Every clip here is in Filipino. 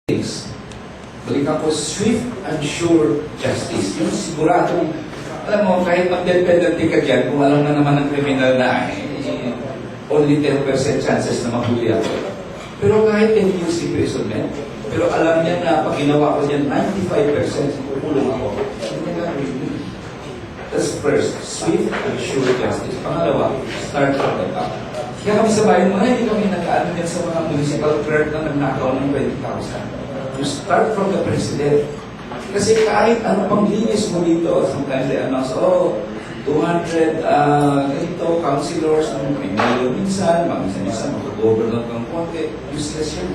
things. Balikan ko, swift and sure justice. Yung siguradong, alam mo, kahit mag-dependency ka dyan, kung alam na naman ng kriminal na, only 10% chances na mahuli ako. Pero kahit 10 years imprisonment, pero alam niya na pag ginawa ko dyan, 95% kukulong ako. That's first, swift and sure justice. Pangalawa, start from the top. Kaya kami sa bayan mga, hindi kami nag-ano yan sa mga municipal clerk na nagnakaw ng 20,000. You start from the president. Kasi kahit ano pang linis mo dito, sometimes they announce, 200 ganito, councilors, may million minsan, minsan mag-governor ng konti, useless yun.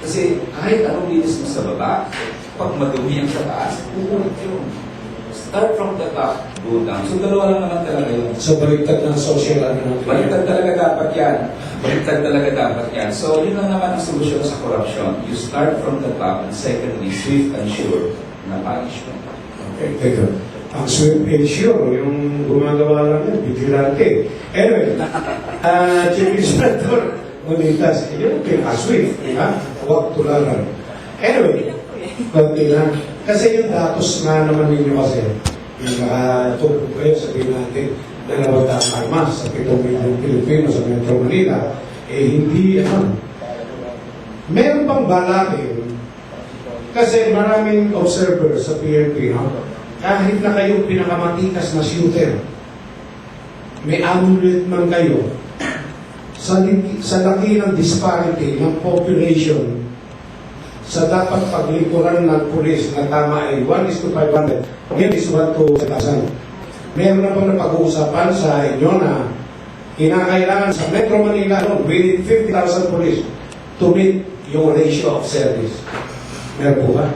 Kasi kahit anong linis mo sa baba, pag madumi ang sa taas, uulit yun. Start from the top, go down. So dalawa lang naman talaga yun. So baliktad ng social natin. Baliktad talaga dapat yan. Baliktad talaga dapat yan. So yun lang naman ang solusyon sa corruption. You start from the top and secondly, swift and sure na punishment. Okay, teka. Ang swift and sure, yung gumagawa lang yan, vigilante. Anyway, Chief Inspector Monitas, yun pinaka-swift, ha? Huwag tularan. Anyway, konti lang. Kasi yung datos nga naman ninyo kasi, yung nakatulog kayo, sabihin natin, dalawang armas sa 7 milyong Pilipino sa Metro Manila, hindi, meron pang balakin, kasi maraming observers sa PNP, kahit na kayong pinakamatikas na shooter, may amulet man kayo, sa laki ng disparity ng population, sa dapat paglikuran ng pulis na tama ay 1:500, ngayon is 1:1,000. Meron na bang napag-uusapan sa inyo na kinakailangan sa Metro Manila we need 50,000 police to meet yung ratio of service? Meron po ba?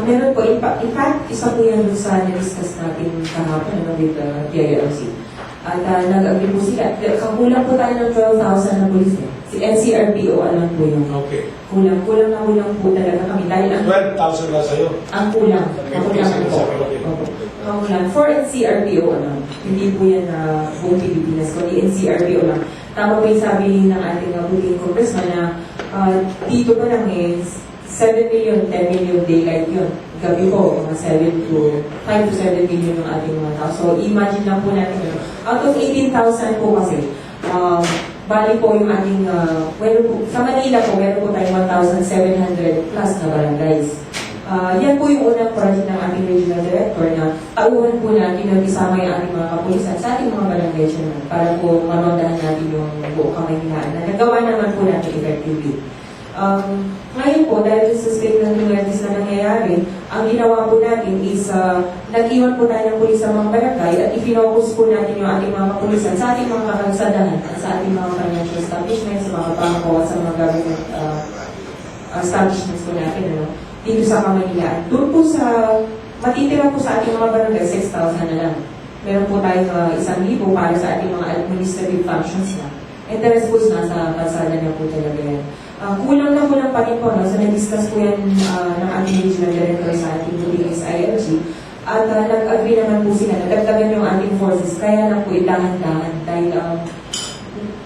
Meron po. In fact, isa po yan sa na-discuss natin kahapon with PIRC. At nag-agree po sila. Kakulang po tayo ng 12,000 na police. Si NCRPO, alam po yun. Okay. Kulang po talaga kami. Dahil ang 12,000 lang sa'yo? Ang kulang. Kulang. For NCRPO, hindi po yan buong Pilipinas, kundi NCRPO lang. Tama po yung sabi ng ating puting congressman na dito pa lang 7 million, 10 million daylight yun. Gabi po, mga 5 to 7 million yung ating mga tao. So, imagine lang po natin yun. Out of 18,000 po kasi, bali po yung ating, sa Manila po, meron po tayong 1,700 plus na barangays. Yan po yung unang project ng ating regional director na tauhan po natin na isama yung ating mga kapulisan sa ating mga barangays naman para po marondahan natin yung buong Kamaynilaan na nagawa naman po natin effectively. Ngayon po, dahil sa statement ng Mertis na nangyayari, ang ginawa po natin is nag-iwan po tayo ng pulis sa mga barangay at i-focus po natin yung ating mga kapulisan sa ating mga kakalsadahan at sa ating mga financial establishments, sa mga bangko at sa mga government establishments po natin dito sa Kamaynilaan. Doon po sa, matitira po sa ating mga barangay, 6,000 na lang. Meron po tayong 1,000 para sa ating mga administrative functions na. And the rest po nasa kalsada na po talaga yan. Kulang pa rin po, so na-discuss po yan ng ating regional director sa ating ILG. At nag-agree naman po sila, nagdagdagan yung ating forces, kaya lang po dahan-dahan dahil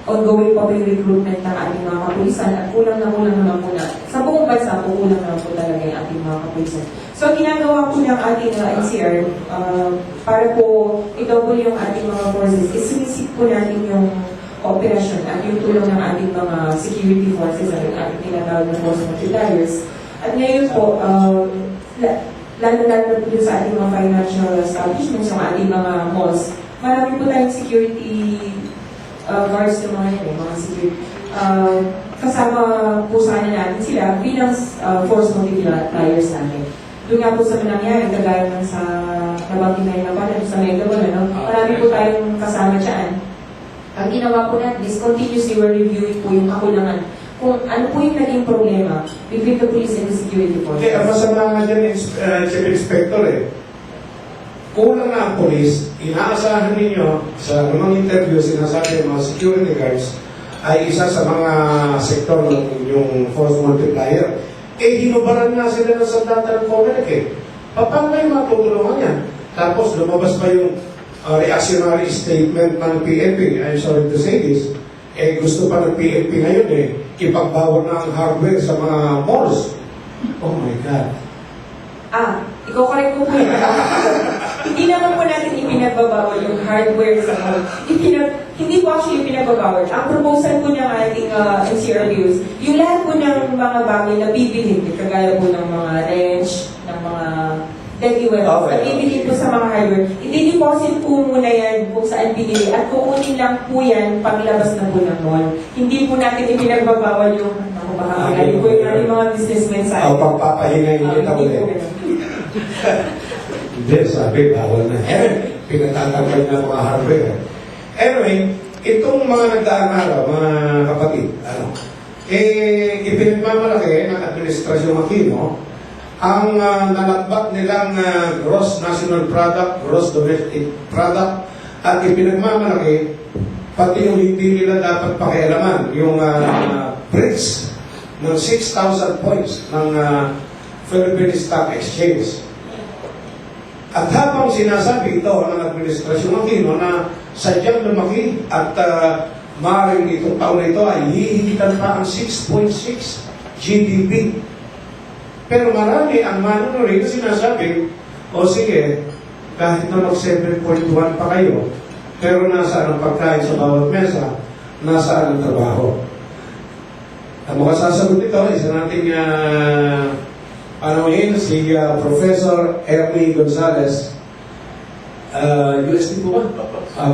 ongoing pa po yung recruitment ng ating mga kapulisan at kulang naman po na. Sa buong bansa po, kulang naman po talaga yung ating mga kapulisan. So, ginagawa po ng ating NCR, para po i-double yung ating mga forces, isinisip po natin yung operasyon at yung tulong ng ating mga security forces at yung ating tinatawag na force multipliers. At ngayon po, lalo-lalo po sa ating mga financial establishments, yung ating mga malls, marami po tayong security guards ng mga yan, mga security. Kasama po sana natin sila bilang force multipliers natin. Doon nga po sa nangyari, kagaya ng sa nabanggit na pala, sa Megabon, marami po tayong kasama dyan. Ang ginawa po natin is continuously we're reviewing po yung kakulangan. Kung ano po yung naging problema between the police and the security forces. Okay, ang masama nga dyan, Chief Inspector kulang na ang police, inaasahan ninyo sa namang interview, sinasabi ng mga security guards ay isa sa mga sektor ng yung force multiplier. Hinubaran nga sila ng sandata ng COMELEC Paano kayo matutulungan yan? Tapos lumabas pa yung reactionary statement ng PNP, I'm sorry to say this, Eh, gusto pa ng PNP ngayon ipagbawal na ang hardware sa mga malls. Oh my God. Iko-correct ko po yun. Hindi naman po natin ipinagbabawal yung hardware sa mall. Hindi po actually pinagbabawal. Ang proposal po ng ating NCRBUs, yung lahat po ng mga bagay na bibilhin, kagaya po ng mga wrench, ng mga deadly weapons, at bibilhin po sa mga hardware, i-deposit po muna yan kung saan binili at kukunin lang po yan paglabas na po ng mall. Hindi po natin ipinagbabawal yung makakagaling po yung ating mga businessmen sa O pagpapahingay kita ulit. Hindi, sabi, bawal na. Pinatatanggal na mga hardware. Anyway, itong mga nagdaang araw, mga kapatid, ipinagmamalaki ng Administrasyon Aquino ang nalagbat nilang gross national product, gross domestic product, at ipinagmamalaki pati yung hindi nila dapat pakialaman, yung BRICS ng 6,000 points ng Philippine Stock Exchange. At habang sinasabi ito ng Administrasyon Aquino na sadyang lumaki at maaaring itong taon na ito ay hihigitan pa ang 6.6 GDP. Pero marami ang manunood na sinasabi, o sige, kahit na mag 7.1 pa kayo, pero nasaan ang pagkain sa bawat mesa, nasaan ang trabaho. Ang makasasagot ito, isa nating si Professor Ernie Gonzalez, UST po ba?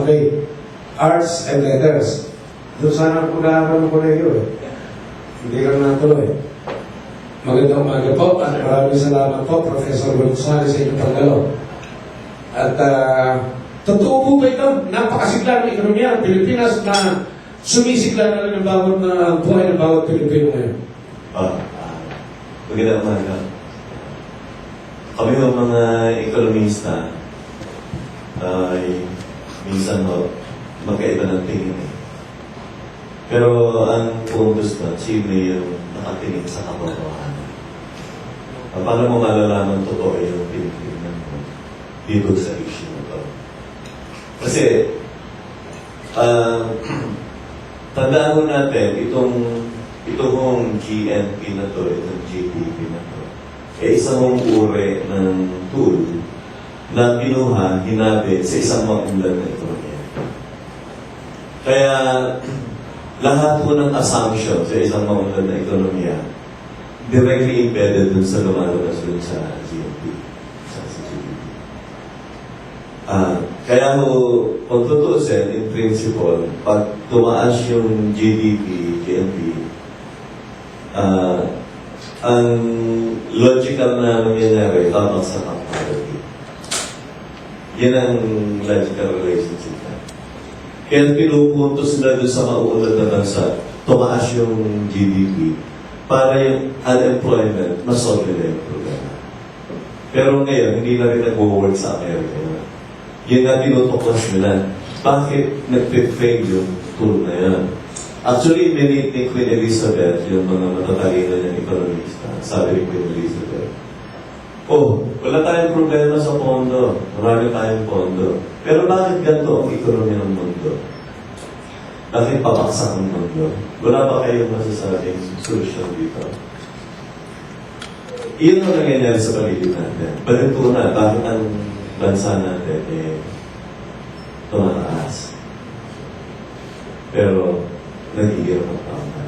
Okay. Arts and Letters. Doon sana po nakaroon ng koleyo Hindi lang natuloy. Magandang umaga po at maraming salamat po, Professor Gonzalez, sa inyong paggalaw. At totoo po ba ito? Napakasigla ng ekonomiya ng Pilipinas na sumisigla na rin ang bawat buhay ng bawat Pilipino ngayon. Magandang umaga. Kami ng mga ekonomista ay minsan magkaiba ng tingin Pero ang puntos na, simple yung nakatingin sa katotohanan. Paano mo malalaman totoo yung pinipilinan mo dito sa issue na ito? Kasi, tandaan mo natin, itong GNP na to, itong GDP na to, isang uri ng tool na kinuha, hinabit sa isang maunlad na ekonomiya. Kaya, lahat po ng assumption sa isang maunlad na ekonomiya directly embedded dun sa lumalabas dun sa GNP. Kaya kung tutuusin, in principle, pag tumaas yung GDP, GNP, ang logical na nangyayari, tamang sa poverty. Yan ang logical relationship na. Kaya pinupuntos sila doon sa mauunlad na bansa, tumaas yung GDP para yung unemployment, masolve nila yung problema. Pero ngayon, hindi na rin nag-work sa Amerika. Yun nga tinutuklas nila. Bakit nag-fail yung tool na yan? Actually, minute ni Queen Elizabeth, yung mga matatalino niyang ekonomista, sabi ni Queen Elizabeth, wala tayong problema sa pondo. Marami tayong pondo. Pero bakit ganito ang ekonomi ng mundo? Bakit pabaksak ang mundo? Wala ba kayong masasabing solusyon dito? Iyon ang nangyayari sa paligid natin. Balito na, bakit ang bansa natin tumataas? Pero, nagigirap ang tao na.